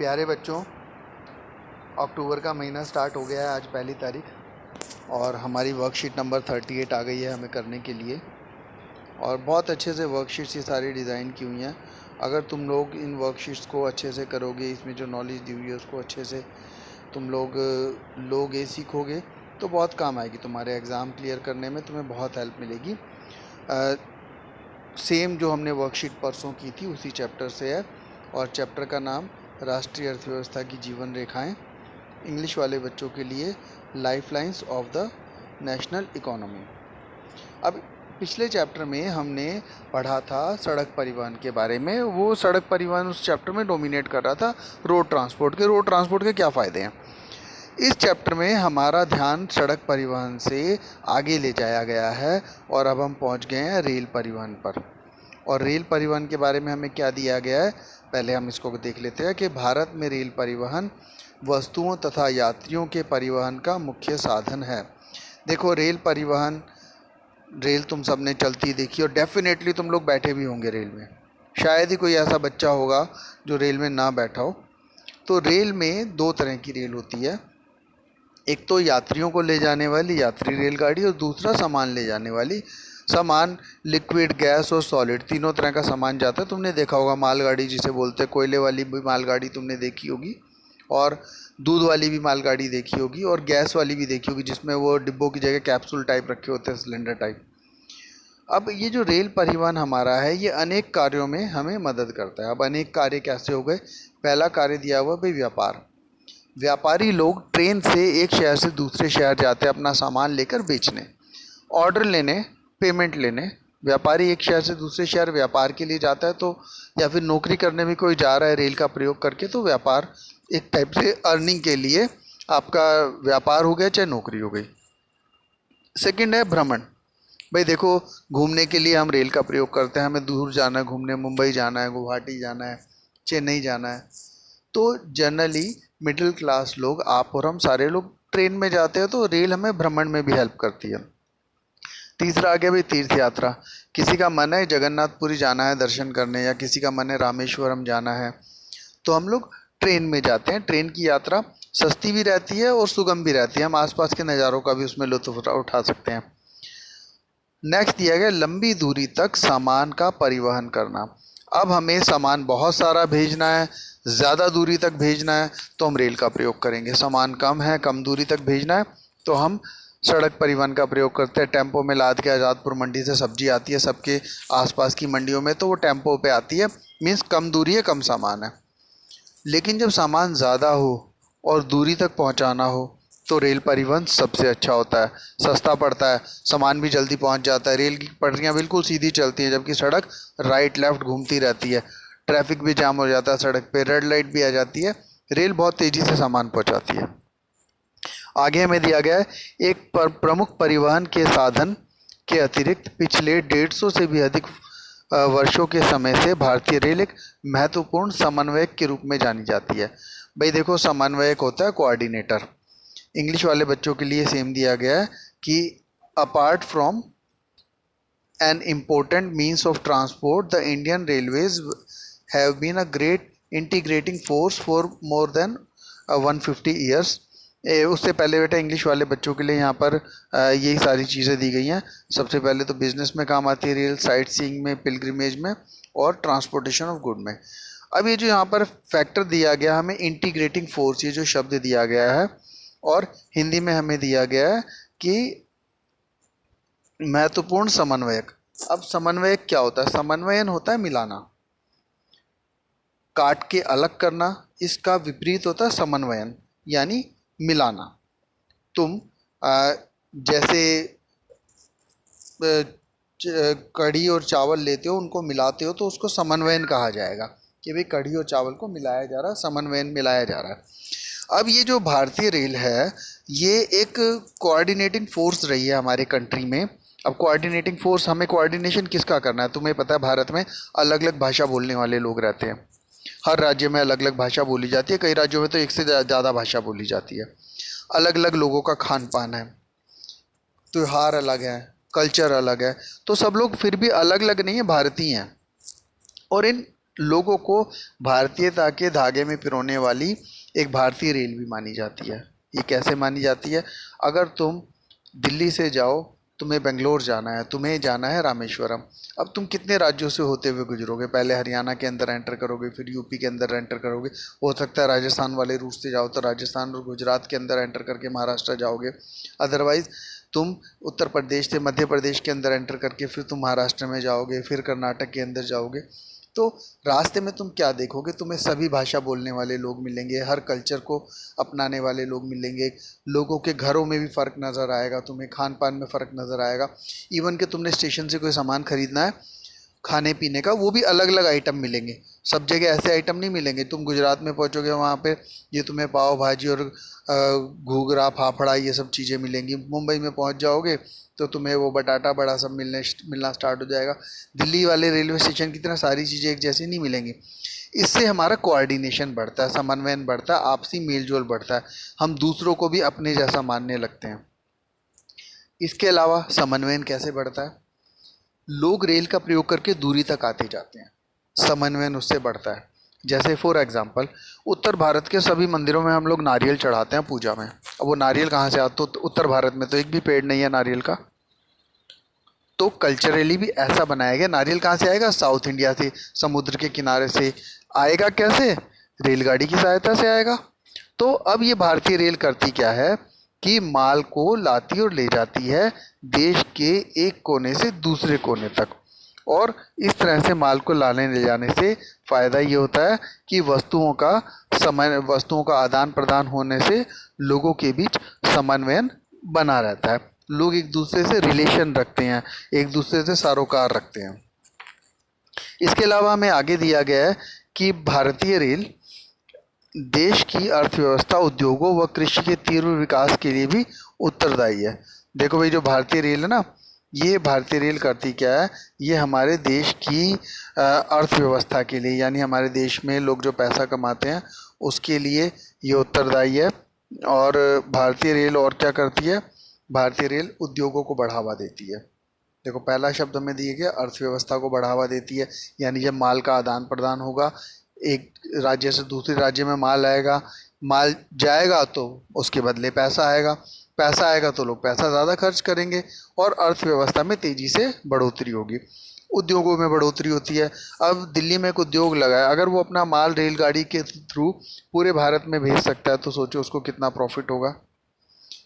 प्यारे बच्चों, अक्टूबर का महीना स्टार्ट हो गया है। आज पहली तारीख और हमारी वर्कशीट नंबर 38 आ गई है हमें करने के लिए। और बहुत अच्छे से वर्कशीट्स ये सारी डिज़ाइन की हुई हैं। अगर तुम लोग इन वर्कशीट्स को अच्छे से करोगे, इसमें जो नॉलेज दी हुई है उसको अच्छे से तुम लोग ये सीखोगे तो बहुत काम आएगी। तुम्हारे एग्ज़ाम क्लियर करने में तुम्हें बहुत हेल्प मिलेगी। सेम जो हमने वर्कशीट परसों की थी उसी चैप्टर से है और चैप्टर का नाम राष्ट्रीय अर्थव्यवस्था की जीवन रेखाएं। इंग्लिश वाले बच्चों के लिए lifelines of the national economy. अब पिछले चैप्टर में हमने पढ़ा था सड़क परिवहन के बारे में। वो सड़क परिवहन उस चैप्टर में डोमिनेट कर रहा था रोड ट्रांसपोर्ट के क्या फ़ायदे हैं। इस चैप्टर में हमारा ध्यान सड़क परिवहन से आगे ले जाया गया है और अब हम पहुंच गए हैं रेल परिवहन पर। और रेल परिवहन के बारे में हमें क्या दिया गया है, पहले हम इसको देख लेते हैं कि भारत में रेल परिवहन वस्तुओं तथा यात्रियों के परिवहन का मुख्य साधन है। देखो, रेल परिवहन, रेल तुम सब ने चलती देखी और डेफिनेटली तुम लोग बैठे भी होंगे रेल में। शायद ही कोई ऐसा बच्चा होगा जो रेल में ना बैठा हो। तो रेल में दो तरह की रेल होती है, एक तो यात्रियों को ले जाने वाली यात्री रेलगाड़ी और दूसरा सामान ले जाने वाली। सामान लिक्विड, गैस और सॉलिड तीनों तरह का सामान जाता है। तुमने देखा होगा मालगाड़ी जिसे बोलते हैं, कोयले वाली भी मालगाड़ी तुमने देखी होगी और दूध वाली भी मालगाड़ी देखी होगी और गैस वाली भी देखी होगी जिसमें वो डिब्बों की जगह कैप्सूल टाइप रखे होते हैं, सिलेंडर टाइप। अब ये जो रेल परिवहन हमारा है ये अनेक कार्यों में हमें मदद करता है। अब अनेक कार्य कैसे हो गए? पहला कार्य दिया हुआ भाई व्यापार। व्यापारी लोग ट्रेन से एक शहर से दूसरे शहर जाते हैं अपना सामान लेकर बेचने, ऑर्डर लेने, पेमेंट लेने। व्यापारी एक शहर से दूसरे शहर व्यापार के लिए जाता है, तो या फिर नौकरी करने में कोई जा रहा है रेल का प्रयोग करके, तो व्यापार एक टाइप से अर्निंग के लिए आपका व्यापार हो गया, चाहे नौकरी हो गई। सेकंड है भ्रमण। भाई देखो, घूमने के लिए हम रेल का प्रयोग करते हैं। हमें दूर जाना है घूमने, मुंबई जाना है, गुवाहाटी जाना है, चेन्नई जाना है, तो जनरली मिडिल क्लास लोग, आप और हम सारे लोग ट्रेन में जाते हैं। तो रेल हमें भ्रमण में भी हेल्प करती है। तीसरा आ गया भाई तीर्थ यात्रा। किसी का मन है जगन्नाथपुरी जाना है दर्शन करने, या किसी का मन है रामेश्वरम जाना है, तो हम लोग ट्रेन में जाते हैं। ट्रेन की यात्रा सस्ती भी रहती है और सुगम भी रहती है। हम आसपास के नज़ारों का भी उसमें लुत्फ उठा सकते हैं। नेक्स्ट दिया गया लंबी दूरी तक सामान का परिवहन करना। अब हमें सामान बहुत सारा भेजना है, ज़्यादा दूरी तक भेजना है, तो हम रेल का प्रयोग करेंगे। सामान कम है, कम दूरी तक भेजना है, तो हम सड़क परिवहन का प्रयोग करते हैं। टेम्पो में लाद के आज़ादपुर मंडी से सब्जी आती है सबके आसपास की मंडियों में, तो वो टेम्पो पे आती है, मीन्स कम दूरी है, कम सामान है। लेकिन जब सामान ज़्यादा हो और दूरी तक पहुंचाना हो तो रेल परिवहन सबसे अच्छा होता है। सस्ता पड़ता है, सामान भी जल्दी पहुंच जाता है। रेल की पटरियां बिल्कुल सीधी चलती हैं, जबकि सड़क राइट लेफ्ट घूमती रहती है। ट्रैफिक भी जाम हो जाता है, सड़क पे रेड लाइट भी आ जाती है। रेल बहुत तेज़ी से सामान पहुंचाती है। आगे हमें दिया गया है एक प्रमुख परिवहन के साधन के अतिरिक्त पिछले 150 से भी अधिक वर्षों के समय से भारतीय रेल एक महत्वपूर्ण समन्वयक के रूप में जानी जाती है। भाई देखो, समन्वयक होता है कोऑर्डिनेटर। इंग्लिश वाले बच्चों के लिए सेम दिया गया है कि apart from an important means of transport the Indian railways have been a great integrating force for more than 150 years. उससे पहले बेटा इंग्लिश वाले बच्चों के लिए यहाँ पर यही सारी चीज़ें दी गई हैं। सबसे पहले तो बिजनेस में काम आती है रेल, साइट सीइंग में, पिलग्रिमेज में और ट्रांसपोर्टेशन ऑफ गुड में। अब ये जो यहाँ पर फैक्टर दिया गया हमें, इंटीग्रेटिंग फोर्स, ये जो शब्द दिया गया है, और हिंदी में हमें दिया गया है कि महत्वपूर्ण समन्वयक। अब समन्वयक क्या होता है? समन्वयन होता है मिलाना, काट के अलग करना। इसका विपरीत होता है समन्वयन, यानी मिलाना। तुम जैसे कढ़ी और चावल लेते हो, उनको मिलाते हो, तो उसको समन्वयन कहा जाएगा कि भाई कढ़ी और चावल को मिलाया जा रहा है, समन्वयन मिलाया जा रहा है। अब ये जो भारतीय रेल है ये एक कोऑर्डिनेटिंग फोर्स रही है हमारे कंट्री में। अब कोऑर्डिनेटिंग फोर्स, हमें कोऑर्डिनेशन किसका करना है? तुम्हें पता है भारत में अलग अलग भाषा बोलने वाले लोग रहते हैं। हर राज्य में अलग अलग भाषा बोली जाती है, कई राज्यों में तो एक से ज़्यादा भाषा बोली जाती है। अलग अलग लोगों का खान पान है, त्यौहार अलग है, कल्चर अलग है, तो सब लोग फिर भी अलग अलग नहीं है, भारतीय हैं। और इन लोगों को भारतीयता के धागे में पिरोने वाली एक भारतीय रेल भी मानी जाती है। ये कैसे मानी जाती है? अगर तुम दिल्ली से जाओ, तुम्हें बेंगलोर जाना है, तुम्हें जाना है रामेश्वरम। अब तुम कितने राज्यों से होते हुए गुजरोगे? पहले हरियाणा के अंदर एंटर करोगे, फिर यूपी के अंदर एंटर करोगे, हो सकता है राजस्थान वाले रूट से जाओ तो राजस्थान और गुजरात के अंदर एंटर करके महाराष्ट्र जाओगे। अदरवाइज तुम उत्तर प्रदेश से मध्य प्रदेश के अंदर एंटर करके फिर तुम महाराष्ट्र में जाओगे, फिर कर्नाटक के अंदर जाओगे। तो रास्ते में तुम क्या देखोगे? तुम्हें सभी भाषा बोलने वाले लोग मिलेंगे, हर कल्चर को अपनाने वाले लोग मिलेंगे। लोगों के घरों में भी फ़र्क नज़र आएगा, तुम्हें खान पान में फ़र्क नज़र आएगा। इवन कि तुमने स्टेशन से कोई सामान खरीदना है खाने पीने का, वो भी अलग अलग आइटम मिलेंगे। सब जगह ऐसे आइटम नहीं मिलेंगे। तुम गुजरात में पहुंचोगे, वहाँ पे ये तुम्हें पाव भाजी और घूघरा फाफड़ा ये सब चीज़ें मिलेंगी। मुंबई में पहुंच जाओगे तो तुम्हें वो बटाटा बड़ा सब मिलना स्टार्ट हो जाएगा। दिल्ली वाले रेलवे स्टेशन की तरह सारी चीज़ें एक जैसी नहीं मिलेंगी। इससे हमारा कोऑर्डिनेशन बढ़ता है, समन्वयन बढ़ता है, आपसी मेलजोल बढ़ता है, हम दूसरों को भी अपने जैसा मानने लगते हैं। इसके अलावा समन्वयन कैसे बढ़ता है? लोग रेल का प्रयोग करके दूरी तक आते जाते हैं, समन्वयन उससे बढ़ता है। जैसे फॉर एग्जांपल, उत्तर भारत के सभी मंदिरों में हम लोग नारियल चढ़ाते हैं पूजा में। अब वो नारियल कहाँ से आता? तो उत्तर भारत में तो एक भी पेड़ नहीं है नारियल का। तो कल्चरली भी ऐसा बनाया गया। नारियल कहाँ से आएगा? साउथ इंडिया से, समुद्र के किनारे से आएगा। कैसे? रेलगाड़ी की सहायता से आएगा। तो अब ये भारतीय रेल करती क्या है कि माल को लाती और ले जाती है देश के एक कोने से दूसरे कोने तक। और इस तरह से माल को लाने ले जाने से फ़ायदा ये होता है कि वस्तुओं का आदान प्रदान होने से लोगों के बीच समन्वयन बना रहता है। लोग एक दूसरे से रिलेशन रखते हैं, एक दूसरे से सरोकार रखते हैं। इसके अलावा हमें आगे दिया गया है कि भारतीय रेल देश की अर्थव्यवस्था, उद्योगों व कृषि के तीव्र विकास के लिए भी उत्तरदायी है। देखो भाई, जो भारतीय रेल है ना, ये भारतीय रेल करती क्या है? ये हमारे देश की अर्थव्यवस्था के लिए, यानी हमारे देश में लोग जो पैसा कमाते हैं उसके लिए ये उत्तरदायी है। और भारतीय रेल और क्या करती है? भारतीय रेल उद्योगों को बढ़ावा देती है। देखो, पहला शब्द हमें दिए गया, अर्थव्यवस्था को बढ़ावा देती है। यानी जब माल का आदान प्रदान होगा, एक राज्य से दूसरे राज्य में माल आएगा, माल जाएगा तो उसके बदले पैसा आएगा, पैसा आएगा तो लोग पैसा ज़्यादा खर्च करेंगे और अर्थव्यवस्था में तेज़ी से बढ़ोतरी होगी, उद्योगों में बढ़ोतरी होती है। अब दिल्ली में एक उद्योग लगा है, अगर वो अपना माल रेलगाड़ी के थ्रू पूरे भारत में भेज सकता है तो सोचो उसको कितना प्रॉफिट होगा,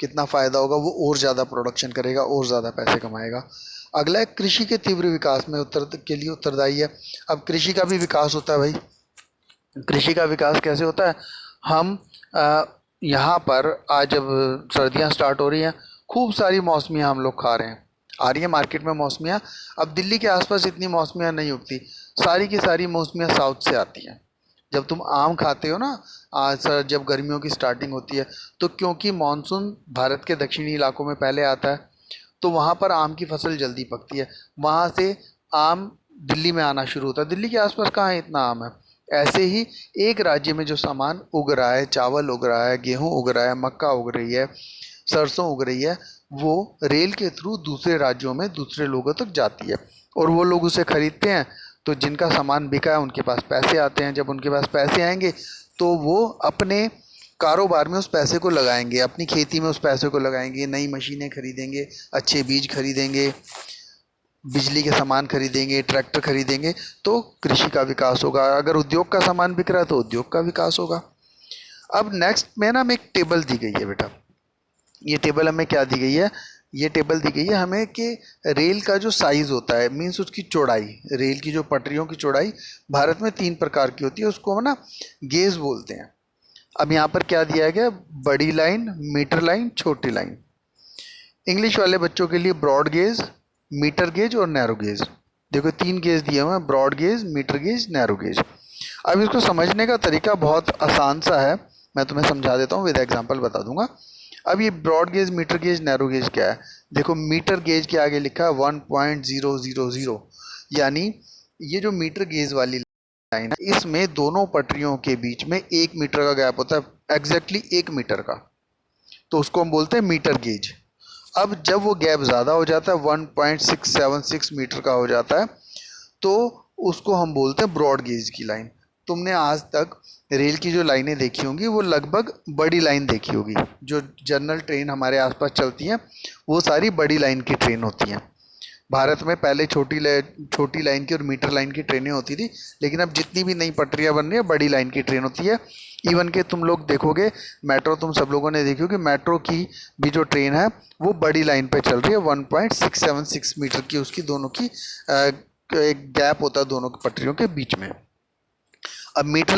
कितना फ़ायदा होगा। वो और ज़्यादा प्रोडक्शन करेगा, और ज़्यादा पैसे कमाएगा। अगला है कृषि के तीव्र विकास में के लिए उत्तरदायी है। अब कृषि का भी विकास होता है भाई। कृषि का विकास कैसे होता है? हम यहाँ पर आज जब सर्दियाँ स्टार्ट हो रही हैं, खूब सारी मौसमियाँ हम लोग खा रहे हैं। आ रही है मार्केट में मौसमियाँ। अब दिल्ली के आसपास इतनी मौसमियाँ नहीं उगती, सारी की सारी मौसमियाँ साउथ से आती हैं। जब तुम आम खाते हो ना, सर जब गर्मियों की स्टार्टिंग होती है, तो क्योंकि मानसून भारत के दक्षिणी इलाकों में पहले आता है, तो वहाँ पर आम की फसल जल्दी पकती है। वहाँ से आम दिल्ली में आना शुरू होता है। दिल्ली के आसपास कहाँ इतना आम है? ऐसे ही एक राज्य में जो सामान उग रहा है, चावल उग रहा है, गेहूँ उग रहा है, मक्का उग रही है, सरसों उग रही है, वो रेल के थ्रू दूसरे राज्यों में दूसरे लोगों तक जाती है और वो लोग उसे खरीदते हैं। तो जिनका सामान बिका है उनके पास पैसे आते हैं। जब उनके पास पैसे आएंगे तो वो अपने कारोबार में उस पैसे को लगाएंगे, अपनी खेती में उस पैसे को लगाएंगे, नई मशीनें खरीदेंगे, अच्छे बीज खरीदेंगे, बिजली के सामान खरीदेंगे, ट्रैक्टर खरीदेंगे, तो कृषि का विकास होगा। अगर उद्योग का सामान बिक रहा है तो उद्योग का विकास होगा। अब नेक्स्ट में ना हमें एक टेबल दी गई है बेटा। ये टेबल हमें क्या दी गई है? ये टेबल दी गई है हमें कि रेल का जो साइज़ होता है, मीन्स उसकी चौड़ाई, रेल की जो पटरियों की चौड़ाई भारत में 3 प्रकार की होती है, उसको हम ना गेज बोलते हैं। अब यहाँ पर क्या दिया गया? बड़ी लाइन, मीटर लाइन, छोटी लाइन। इंग्लिश वाले बच्चों के लिए ब्रॉड गेज, मीटर गेज और नैरो गेज। देखो 3 गेज दिए हुए हैं, broad gauge, metre gauge, narrow gauge. अब इसको समझने का तरीका बहुत आसान सा है, मैं तुम्हें समझा देता हूँ, विद एग्जांपल बता दूंगा। अब ये broad gauge, metre gauge, narrow gauge क्या है? देखो, मीटर गेज के आगे लिखा है 1.000, यानी ये जो मीटर गेज वाली लाइन है, इसमें दोनों पटरियों के बीच में 1 मीटर का गैप होता है, एग्जैक्टली 1 मीटर का, तो उसको हम बोलते हैं मीटर गेज। अब जब वो गैप ज़्यादा हो जाता है, 1.676 मीटर का हो जाता है, तो उसको हम बोलते हैं ब्रॉड गेज की लाइन। तुमने आज तक रेल की जो लाइनें देखी होंगी वो लगभग बड़ी लाइन देखी होगी। जो जनरल ट्रेन हमारे आसपास चलती हैं वो सारी बड़ी लाइन की ट्रेन होती हैं। भारत में पहले छोटी लाइन की और मीटर लाइन की ट्रेनें होती थी, लेकिन अब जितनी भी नई पटरियां बन रही है बड़ी लाइन की ट्रेन होती है। इवन के तुम लोग देखोगे मेट्रो, तुम सब लोगों ने देखी होगी मेट्रो की भी जो ट्रेन है वो बड़ी लाइन पे चल रही है। 1.676 मीटर की उसकी दोनों की एक गैप होता है दोनों की पटरियों के बीच में। अब मीटर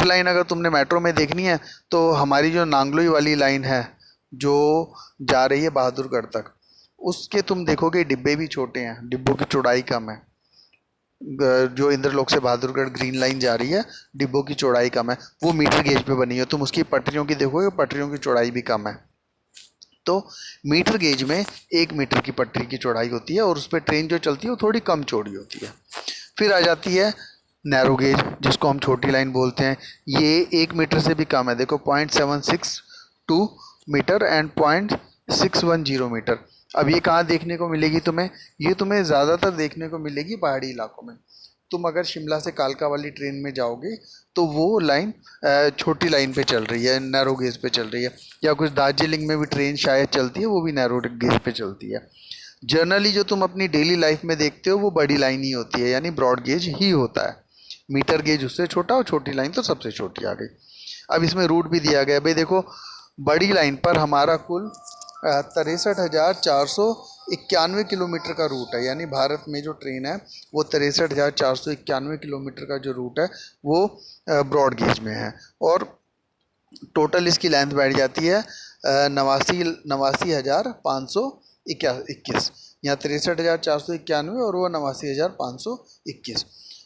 लाइन अगर तुमने मेट्रो में देखनी है तो हमारी जो नांगलोई वाली लाइन है जो जा रही है बहादुरगढ़ तक, उसके तुम देखोगे डिब्बे भी छोटे हैं, डिब्बों की चौड़ाई कम है। जो इंद्रलोक से बहादुरगढ़ ग्रीन लाइन जा रही है, डिब्बों की चौड़ाई कम है, वो मीटर गेज पे बनी है। तुम उसकी पटरियों की देखोगे, पटरियों की चौड़ाई भी कम है। तो मीटर गेज में 1 मीटर की पटरी की चौड़ाई होती है और उस पर ट्रेन जो चलती है वो थोड़ी कम चौड़ी होती है। फिर आ जाती है नैरो गेज, जिसको हम छोटी लाइन बोलते हैं। ये 1 मीटर से भी कम है, देखो 0.762 मीटर एंड 0.610 मीटर। अब ये कहाँ देखने को मिलेगी तुम्हें? ये तुम्हें ज़्यादातर देखने को मिलेगी पहाड़ी इलाकों में। तुम अगर शिमला से कालका वाली ट्रेन में जाओगे तो वो लाइन छोटी लाइन पे चल रही है, नैरो गेज पे चल रही है। या कुछ दार्जिलिंग में भी ट्रेन शायद चलती है, वो भी नैरो गेज पे चलती है। जनरली जो तुम अपनी डेली लाइफ में देखते हो वो बड़ी लाइन ही होती है, यानी ब्रॉड गेज ही होता है। मीटर गेज उससे छोटा और छोटी लाइन तो सबसे छोटी आ गई। अब इसमें रूट भी दिया गया भाई, देखो बड़ी लाइन पर हमारा कुल 63,491 किलोमीटर का रूट है। यानी भारत में जो ट्रेन है वो 63,491 किलोमीटर का जो रूट है वो ब्रॉड गेज में है। और टोटल इसकी लेंथ बैठ जाती है 89,521। यहाँ 63,491 और वो 89,521।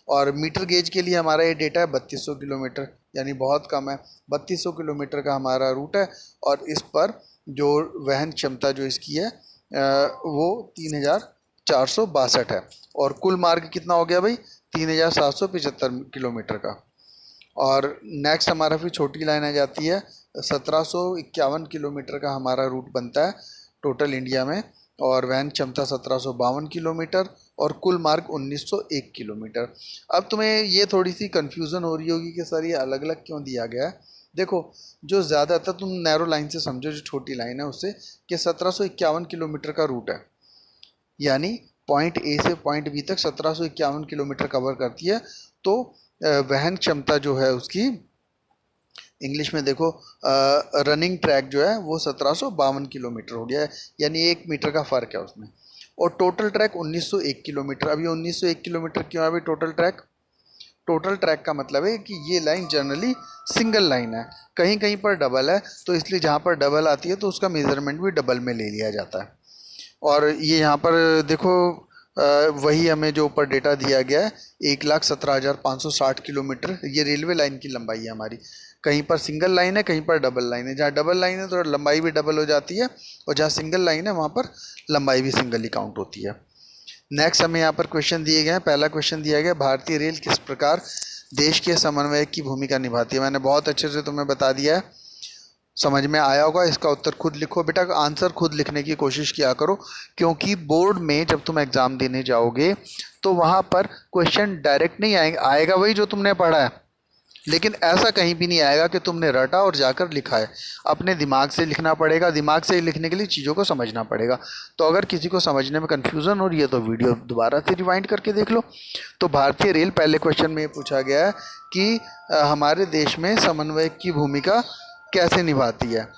और मीटर गेज के लिए हमारा ये डेटा है 3200 किलोमीटर, यानी बहुत कम है। 3200 किलोमीटर का हमारा रूट है और इस पर जो वहन क्षमता जो इसकी है वो 3,462 है। और कुल मार्ग कितना हो गया भाई? 3,775 किलोमीटर का। और नेक्स्ट हमारा फिर छोटी लाइन आ जाती है, 1751 किलोमीटर का हमारा रूट बनता है टोटल इंडिया में। और वहन क्षमता 1752 किलोमीटर और कुल मार्ग 1901 किलोमीटर। अब तुम्हें ये थोड़ी सी कन्फ्यूज़न हो रही होगी कि सर ये अलग अलग क्यों दिया गया है। देखो, जो ज़्यादातर तुम नैरो लाइन से समझो, जो छोटी लाइन है उससे, कि 1751 किलोमीटर का रूट है, यानी पॉइंट ए से पॉइंट बी तक 1751 किलोमीटर कवर करती है। तो वहन क्षमता जो है उसकी, इंग्लिश में देखो रनिंग ट्रैक जो है वो 1752 किलोमीटर हो गया है, यानी 1 मीटर का फ़र्क है उसमें। और टोटल ट्रैक 1901 किलोमीटर। अब ये 1901 किलोमीटर क्यों है भाई टोटल ट्रैक? टोटल ट्रैक का मतलब है कि ये लाइन जनरली सिंगल लाइन है, कहीं कहीं पर डबल है, तो इसलिए जहाँ पर डबल आती है तो उसका मेज़रमेंट भी डबल में ले लिया जाता है। और ये यहाँ पर देखो वही हमें जो ऊपर डेटा दिया गया है 1,17,560 किलोमीटर, ये रेलवे लाइन की लंबाई है हमारी। कहीं पर सिंगल लाइन है, कहीं पर डबल लाइन है। जहाँ डबल लाइन है तो लंबाई भी डबल हो जाती है, और जहाँ सिंगल लाइन है वहाँ पर लंबाई भी सिंगल ही काउंट होती है। नेक्स्ट हमें यहाँ पर क्वेश्चन दिए गए हैं। पहला क्वेश्चन दिया गया, भारतीय रेल किस प्रकार देश के समन्वयक की भूमिका निभाती है। मैंने बहुत अच्छे से तुम्हें बता दिया है, समझ में आया होगा। इसका उत्तर खुद लिखो बेटा, आंसर खुद लिखने की कोशिश किया करो, क्योंकि बोर्ड में जब तुम एग्ज़ाम देने जाओगे तो वहाँ पर क्वेश्चन डायरेक्ट नहीं आएगा वही जो तुमने पढ़ा है, लेकिन ऐसा कहीं भी नहीं आएगा कि तुमने रटा और जाकर लिखा है। अपने दिमाग से लिखना पड़ेगा, दिमाग से लिखने के लिए चीज़ों को समझना पड़ेगा। तो अगर किसी को समझने में कन्फ्यूज़न हो रही है तो वीडियो दोबारा से रिवाइंड करके देख लो। तो भारतीय रेल, पहले क्वेश्चन में पूछा गया है कि हमारे देश में समन्वयक की भूमिका कैसे निभाती है।